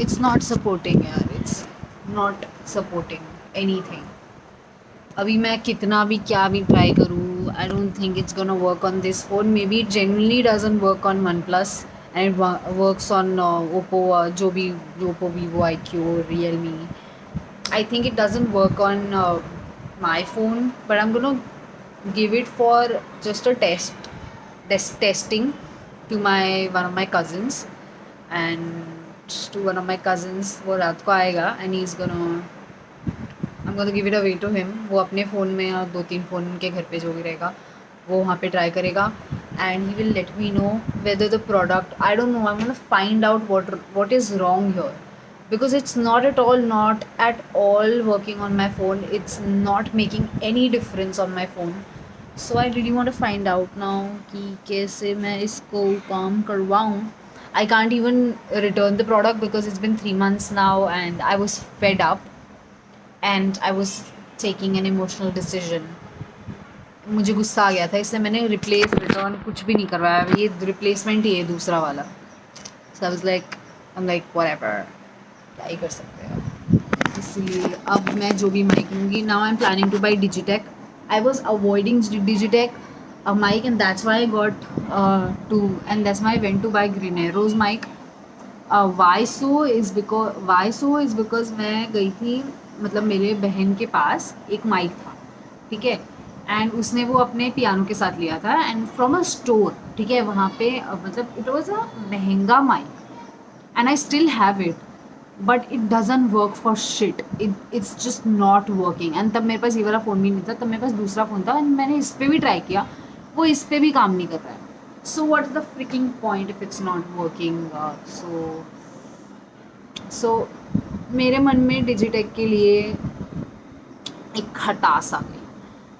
It's not supporting यार, it's not supporting anything. अभी मैं कितना भी क्या भी ट्राई करूँ, I don't think it's gonna work on this phone. May be it genuinely doesn't work on one plus and works on Oppo, जो भी Oppo, Vivo, I Q, real me. I think it doesn't work on my phone, but I'm gonna give it for just a testing to my one of my cousins, and to one of my cousins वो रात को आएगा and he's gonna I'm gonna give it away to him। वो अपने phone में और 2-3 phone उनके घर पे जो भी रहेगा वो वहाँ पे ट्राई करेगा and he will let me know whether the product, I don't know, I'm gonna find out what is wrong here, because it's not at all working on my phone, it's not making any difference on my phone। So I really want to find out now कि कैसे मैं इसको काम करवाऊँ। I can't even return the product because it's been 3 months now and I was fed up and I was taking an emotional decision। मुझे गुस्सा आ गया था, इसलिए मैंने रिप्लेस रिटर्न कुछ भी नहीं करवाया, ये रिप्लेसमेंट ही है दूसरा वाला। So I was like, I am like whatever, क्या ही कर सकते हैं। इसलिए अब मैं जो भी माइक लूँगी, now I am planning two by Digitek. I was avoiding Digitek a mic and that's why I got and that's why I went to buy Greenero's mic। why so is because मैं गई थी, मतलब मेरे बहन के पास एक माइक था, ठीक है, एंड उसने वो अपने पियानो के साथ लिया था एंड फ्रॉम अ स्टोर, ठीक है, वहाँ पे मतलब इट वॉज अ महंगा mic and I still have it, but it doesn't work for shit, it's just not working. And तब मेरे पास ये वाला फ़ोन भी नहीं था, तब मेरे पास दूसरा फ़ोन था एंड मैंने इस पर भी ट्राई किया, वो इस पर भी काम नहीं कर रहा है। So what is the freaking point if it's not working. So मेरे मन में डिजिटेक के लिए एक खटास आ गई।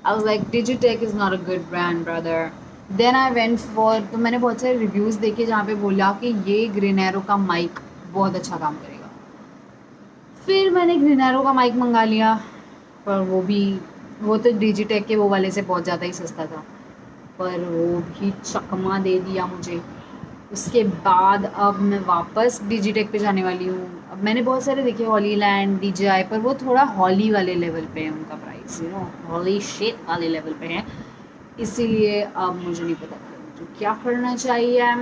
I was like Digitek is not a good brand brother. Then I went for, तो मैंने बहुत सारे रिव्यूज़ देखे जहाँ पे बोला कि ये ग्रीनेरो का माइक बहुत अच्छा काम करेगा। फिर मैंने ग्रीनेरो का माइक मंगा लिया, पर वो तो डिजिटेक के वो वाले से बहुत ज़्यादा ही सस्ता था, पर वो भी चकमा दे दिया मुझे। उसके बाद अब मैं वापस डिजिटेक पे जाने वाली हूँ। अब मैंने बहुत सारे देखे, हॉली लैंड, DJI, पर वो थोड़ा हॉली वाले लेवल पे है उनका प्राइस, हॉली शेट वाले लेवल पे है। इसीलिए अब मुझे नहीं पता कि मुझे क्या करना चाहिए।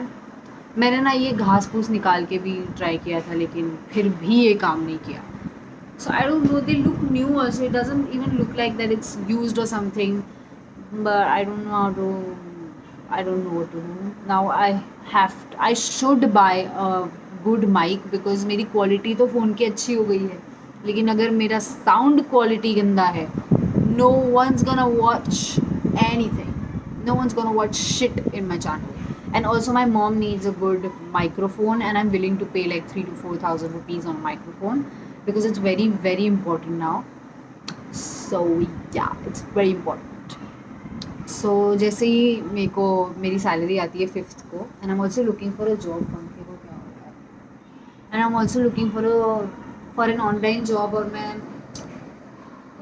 मैंने ना ये घास फूस निकाल के भी ट्राई किया था, लेकिन फिर भी ये काम नहीं किया। So I don't know, they look new also, it doesn't even look like that it's used or something, but I don't know how to, I don't know what to do now। I should buy a good mic because मेरी quality तो phone की अच्छी हो गई है, लेकिन अगर मेरा साउंड क्वालिटी गंदा है, no one's gonna watch anything, no one's gonna watch shit in my channel। And also my mom needs a good microphone and I'm willing to pay like 3 to 4,000 rupees on a microphone because it's very very important now। So yeah, it's very important। So जैसे ही मेरे को मेरी salary आती है 5th को, and I am also looking for a job, पंखे को क्या हो रहा है, and I am also looking for an online job, और मैं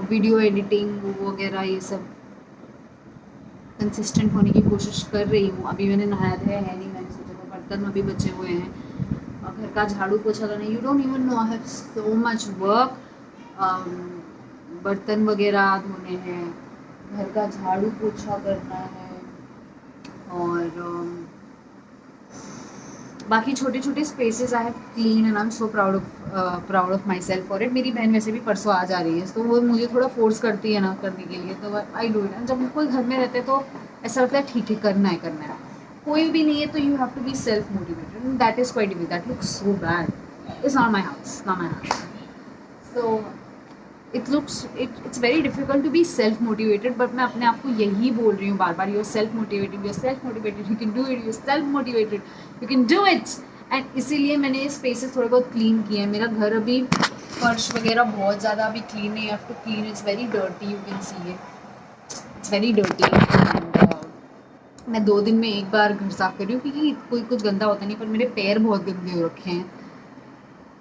वीडियो एडिटिंग वगैरह ये सब कंसिस्टेंट होने की कोशिश कर रही हूँ। अभी मैंने नहाया धोया है नहीं, मैंने सोचा था बर्तन अभी बचे हुए हैं और घर का झाड़ू पोछा करना, you don't even know, I have so much work. बर्तन वगैरह धोने हैं, घर का झाड़ू पोछा करना है, और बाकी छोटे छोटे spaces I have clean and I am so proud of my self for it. मेरी बहन वैसे भी परसों आ जा रही है, तो वो मुझे थोड़ा फोर्स करती है ना करने के लिए, तो आई डू इट। जब कोई घर में रहते तो ऐसा लगता है ठीक है करना है। कोई भी नहीं है तो you have to be self motivated and that is quite easy, that looks so bad, it's not my house, not my house. So it's very difficult to be self motivated, but मैं अपने आप को यही बोल रही हूँ बार बार, you are self motivated, you are self motivated, you can do it, you are self motivated, you can do it. And इसीलिए मैंने ये स्पेसेस थोड़े बहुत क्लीन किए हैं। मेरा घर अभी फर्श वगैरह बहुत ज़्यादा अभी क्लीन नहीं, have to clean, it's very dirty, you can see it's very dirty. And मैं 2 दिन में एक बार घर साफ़ कर रही हूँ क्योंकि कोई कुछ गंदा होता नहीं, पर मेरे पैर बहुत गंदे हो रखे हैं,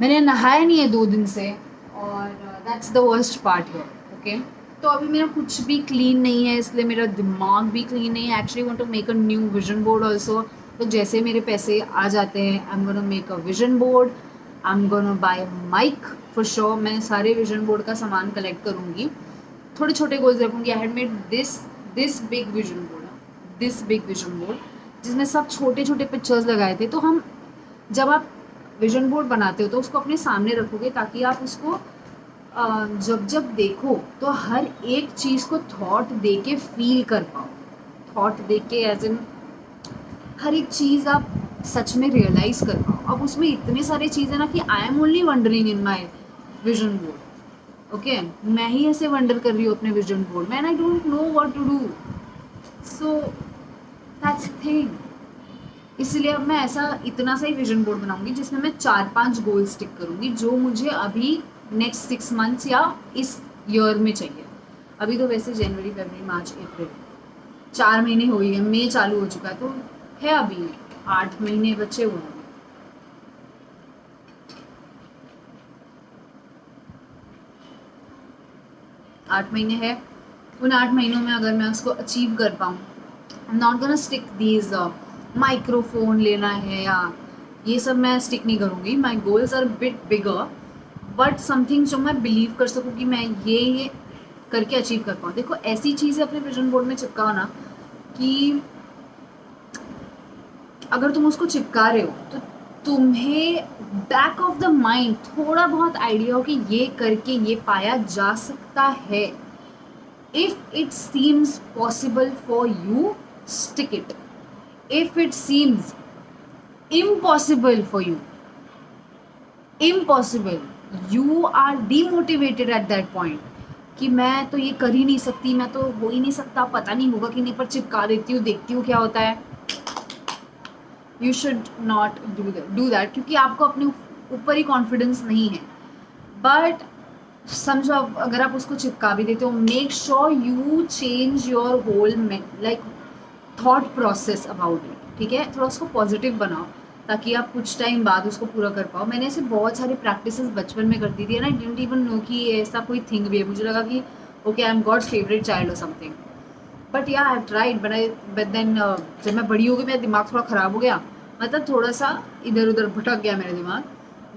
मैंने नहाया नहीं है 2 दिन से, और दैट्स द वर्स्ट पार्ट है। ओके, तो अभी मेरा कुछ भी क्लीन नहीं है, इसलिए मेरा दिमाग भी क्लीन नहीं है। Actually want to make a new vision board also, तो जैसे मेरे पैसे आ जाते हैं I am gonna make a vision board I am gonna buy mic for sure. मैं सारे विजन बोर्ड का सामान कलेक्ट करूँगी, थोड़े छोटे गोल्स रखूँगी। I had made this big vision board जिसमें सब छोटे छोटे पिक्चर्स लगाए थे। तो हम जब आप विजन बोर्ड बनाते हो तो उसको अपने सामने रखोगे ताकि आप उसको जब जब देखो तो हर एक चीज़ को थॉट दे के फील कर पाओ, थॉट दे के एज इन हर एक चीज़ आप सच में रियलाइज़ कर पाओ। अब उसमें इतने सारे चीज़ें ना कि I am only wondering in my vision board. Okay, मैं ही ऐसे वंडर कर रही हूँ अपने विजन बोर्ड में, and I don't know what to do. So that's thing. इसलिए अब मैं ऐसा इतना सा ही विजन बोर्ड बनाऊंगी जिसमें मैं 4-5 गोल स्टिक करूंगी जो मुझे अभी नेक्स्ट 6 मंथ्स या इस ईयर में चाहिए। अभी तो वैसे जनवरी, फरवरी, मार्च, अप्रैल 4 महीने हो गए हैं, मई चालू हो चुका है, तो है अभी 8 महीने बचे हुए हैं। 8 महीने है, उन 8 महीनों में अगर मैं उसको अचीव कर पाऊँ, I am not gonna stick these microphone लेना है या ये सब मैं स्टिक नहीं करूँगी। My goals are bit bigger, but something जो मैं बिलीव कर सकूँ कि मैं ये करके अचीव कर पाऊँ। देखो ऐसी चीज़ें अपने विजन बोर्ड में चिपकाओ ना कि अगर तुम उसको चिपका रहे हो तो तुम्हें बैक ऑफ द माइंड थोड़ा बहुत आइडिया हो कि ये करके ये पाया जा सकता है। If it seems possible for you, stick it. If it seems impossible for you, impossible, you are demotivated at that point कि मैं तो ये कर ही नहीं सकती, मैं तो हो ही नहीं सकता, पता नहीं होगा कि नहीं, पर चिपका देती हूँ, देखती हूँ क्या होता है। You should not do that क्योंकि आपको अपने ऊपर ही कॉन्फिडेंस नहीं है। बट समझो अगर आप उसको चिपका भी देते हो, make sure you change your whole like thought process about it. ठीक है, थोड़ा उसको पॉजिटिव बनाओ ताकि आप कुछ टाइम बाद उसको पूरा कर पाओ। मैंने ऐसे बहुत सारे प्रैक्टिसेस बचपन में करती थी ना, आई डिडंट इवन नो कि ऐसा कोई थिंग भी है। मुझे लगा कि okay I am God's favourite child और something, but yeah I tried but then जब मैं बड़ी हो गई मेरा दिमाग थोड़ा ख़राब हो गया, मतलब थोड़ा सा इधर उधर भटक गया मेरा दिमाग।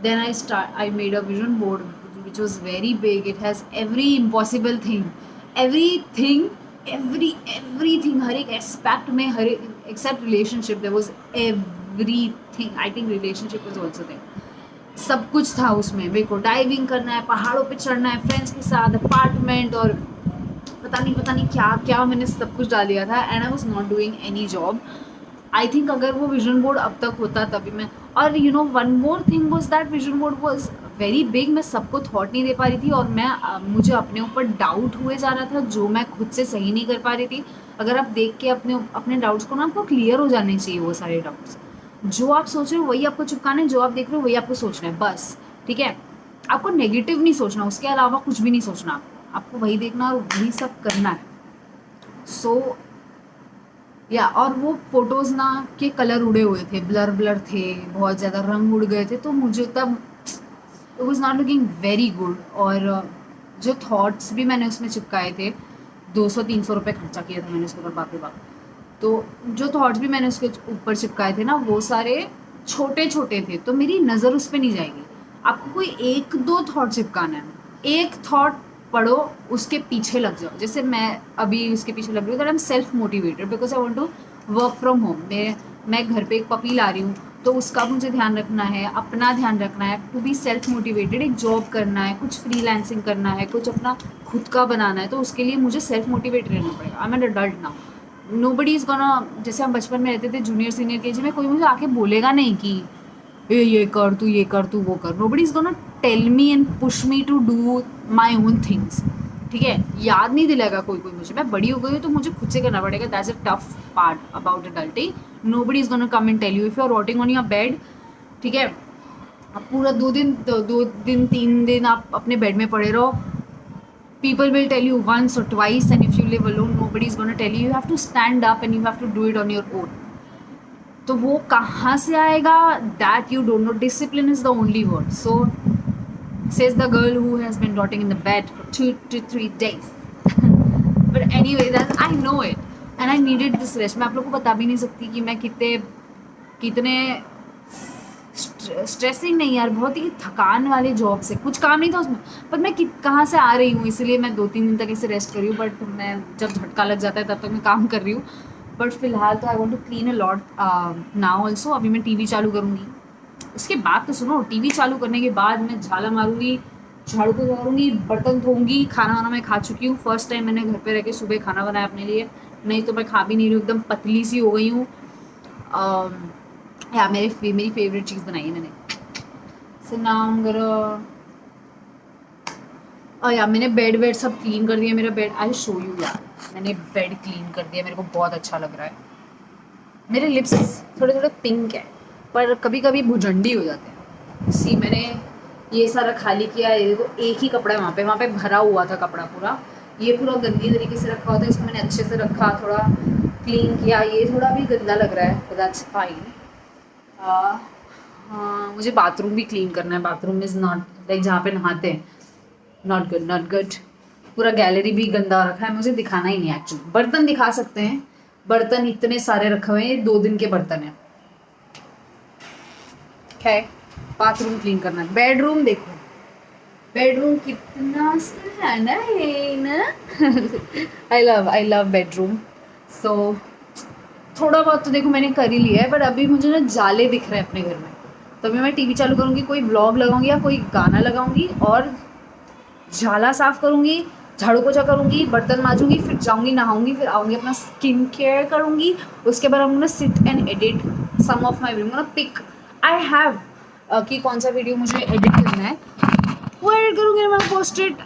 Then I made a vision board which was very big. It has every impossible thing, everything, हर एक एस्पेक्ट में, हर एक except relationship, there was everything. I think relationship was also there. सब कुछ था उसमें। मेरे को डाइविंग करना है, पहाड़ों पे चढ़ना है फ्रेंड्स के साथ, अपार्टमेंट और पता नहीं क्या क्या मैंने सब कुछ डाल दिया था, and I was not doing any job. I think अगर वो विजन बोर्ड अब तक होता तभी मैं, और you know one more thing was that vision board was very big. मैं सबको थॉट नहीं दे पा रही थी और मुझे अपने ऊपर डाउट हुए जा रहा था जो मैं खुद से सही नहीं कर पा रही थी। अगर आप देख के अपने डाउट्स को ना, आपको क्लियर हो जाने चाहिए वो सारे डाउट्स। जो आप सोच रहे हो वही आपको चिपकाना है, जो आप देख रहे हो वही आपको सोचना है, बस। ठीक है, आपको नेगेटिव नहीं सोचना, उसके अलावा कुछ भी नहीं सोचना, आपको वही देखना और वही सब करना है। सो या और वो फोटोज़ ना के कलर उड़े हुए थे, ब्लर थे, बहुत ज़्यादा रंग उड़ गए थे, तो मुझे तब it was not looking very good. और जो थॉट्स भी मैंने उसमें चिपकाए थे, 200-300 रुपये खर्चा किया था मैंने उसके ऊपर, बाप रे बाप। तो जो थॉट्स भी मैंने उसके ऊपर चिपकाए थे ना, वो सारे छोटे छोटे थे, तो मेरी नज़र उस पर नहीं जाएगी। आपको कोई 1-2 थॉट चिपकाना है, एक थॉट पढ़ो, उसके पीछे लग जाओ। जैसे मैं अभी उसके पीछे लग रही हूँ, that I am self motivated because I want to work from home. मैं घर पे एक पपी ला रही हूँ, तो उसका मुझे ध्यान रखना है, अपना ध्यान रखना है, टू बी सेल्फ मोटिवेटेड। एक जॉब करना है, कुछ फ्रीलांसिंग करना है, कुछ अपना खुद का बनाना है, तो उसके लिए मुझे सेल्फ मोटिवेटेड रहना पड़ेगा। I am an adult now, nobody is gonna, जैसे हम बचपन में रहते थे जूनियर सीनियर केजी में, कोई मुझे आके बोलेगा नहीं कि ये कर तू वो कर। Nobody is gonna tell me and push me to do my own things. ठीक है, याद नहीं दिलाएगा कोई मुझे। मैं बड़ी हो गई हूँ तो मुझे खुद से करना पड़ेगा। That's a tough part about adulting. Nobody is gonna come and tell you if you are rotting on your bed. ठीक है, अब पूरा 2 दिन 3 दिन आप अपने बेड में पड़े रहो, people will tell you once or twice, and if you live alone nobody is going to tell you. You have to stand up and you have to do it on your own. तो वो कहाँ से आएगा, that you don't know. Discipline is the only word. So says the girl who has been rotting in the bed for 2 to 3 days. But anyway, that I know it and I needed this rest. मैं आप लोगों को बता भी नहीं सकती कि मैं कितने स्ट्रेसिंग नहीं यार, बहुत ही थकान वाली जॉब से, कुछ काम नहीं था उसमें, पर मैं कहाँ से आ रही हूँ, इसलिए मैं 2-3 दिन तक ऐसे रेस्ट कर रही हूँ, बट मैं जब झटका लग जाता है तब तक मैं काम कर रही हूँ। बट फिलहाल तो I want to clean a lot now also. अभी मैं टीवी चालू करूँगी, उसके बाद तो सुनो, टीवी चालू करने के बाद मैं झाला मारूंगी, झाड़ू को मारूंगी, बर्तन धोऊंगी, खाना वाना मैं खा चुकी हूँ। फर्स्ट टाइम मैंने घर पे रह के सुबह खाना बनाया अपने लिए, नहीं तो मैं खा भी नहीं रही हूँ, एकदम पतली सी हो गई हूँ। या मेरी फेवरेट चीज़ बनाई है मैंने। सो नाउ या मैंने बेड सब क्लीन कर दिया। मेरा बेड आई शो यू यार, मैंने बेड क्लीन कर दिया, मेरे को बहुत अच्छा लग रहा है। मेरे लिप्स थोड़े थोड़े पिंक है, पर कभी कभी भुजंडी हो जाते हैं। सी मैंने ये सारा खाली किया, ये देखो एक ही कपड़ा है वहाँ पे भरा हुआ था कपड़ा पूरा, ये पूरा गंदी तरीके से रखा हुआ था, इसको मैंने अच्छे से रखा, थोड़ा क्लीन किया। ये थोड़ा भी गंदा लग रहा है, दैट्स फाइन। हाँ, मुझे बाथरूम भी क्लीन करना है। बाथरूम इज़ नॉट लाइक जहाँ पे नहाते हैं, नॉट गुड नॉट गुड। पूरा गैलरी भी गंदा रखा है, मुझे दिखाना ही नहीं एक्चुअली। बर्तन दिखा सकते हैं, बर्तन इतने सारे रखे हुए हैं, 2 दिन के बर्तन हैं। है बाथरूम क्लीन करना है। बेडरूम देखो, बेडरूम कितना सराहना है ना। I love bedroom. सो थोड़ा बहुत तो देखो मैंने कर ही लिया है, बट अभी मुझे ना जाले दिख रहे हैं अपने घर में, तो अभी मैं टीवी चालू करूँगी, कोई व्लॉग लगाऊंगी या कोई गाना लगाऊंगी और झाला साफ करूँगी, झाड़ू पोछा करूँगी, बर्तन माजूंगी, फिर जाऊँगी नहाऊंगी, फिर आऊँगी अपना स्किन केयर करूँगी। उसके बाद हम sit and edit some of my video, pick I have कि कौन सा वीडियो मुझे एडिट करना है वो एडिट करूँगी, मैं पोस्ट इट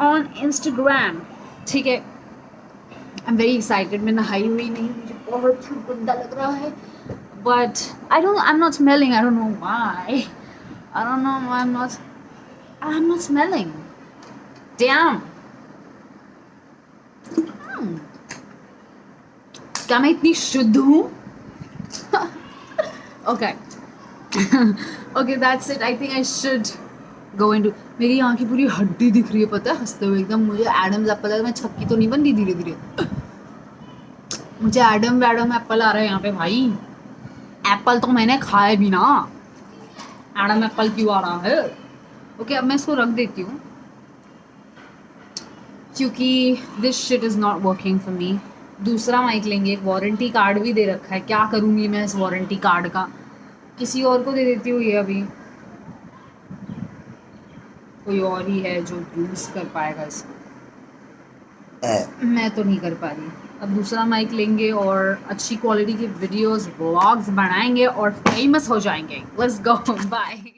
ऑन इंस्टाग्राम। ठीक है, आई एम वेरी एक्साइटेड। मैं नहाई हुई नहीं, मुझे बहुत गंदा लग रहा है, but I am not smelling, I don't know why, I am not smelling. Dam, क्या मैं इतनी शुद्ध हूँ? Okay okay that's it. I think I should go into. मेरी यहाँ की पूरी हड्डी दिख रही है, पता है, हंसते हुए एकदम। मुझे एडम्स एप्पल है, मैं छक्की तो नहीं बन रही धीरे धीरे। मुझे एडम एप्पल आ रहा है यहाँ पे भाई। एप्पल तो मैंने खाए भी ना, एडम एप्पल क्यों आ रहा है? ओके अब मैं इसको रख देती हूँ, क्योंकि this shit is not working for me. दूसरा माइक लेंगे, एक वारंटी कार्ड भी दे रखा है, क्या करूँगी मैं इस वारंटी कार्ड का? किसी और को दे देती हूँ ये, अभी कोई और ही है जो यूज़ कर पाएगा इसको, मैं तो नहीं कर पा रही। अब दूसरा माइक लेंगे और अच्छी क्वालिटी के वीडियोस व्लॉग्स बनाएंगे और फेमस हो जाएंगे। Let's go, bye.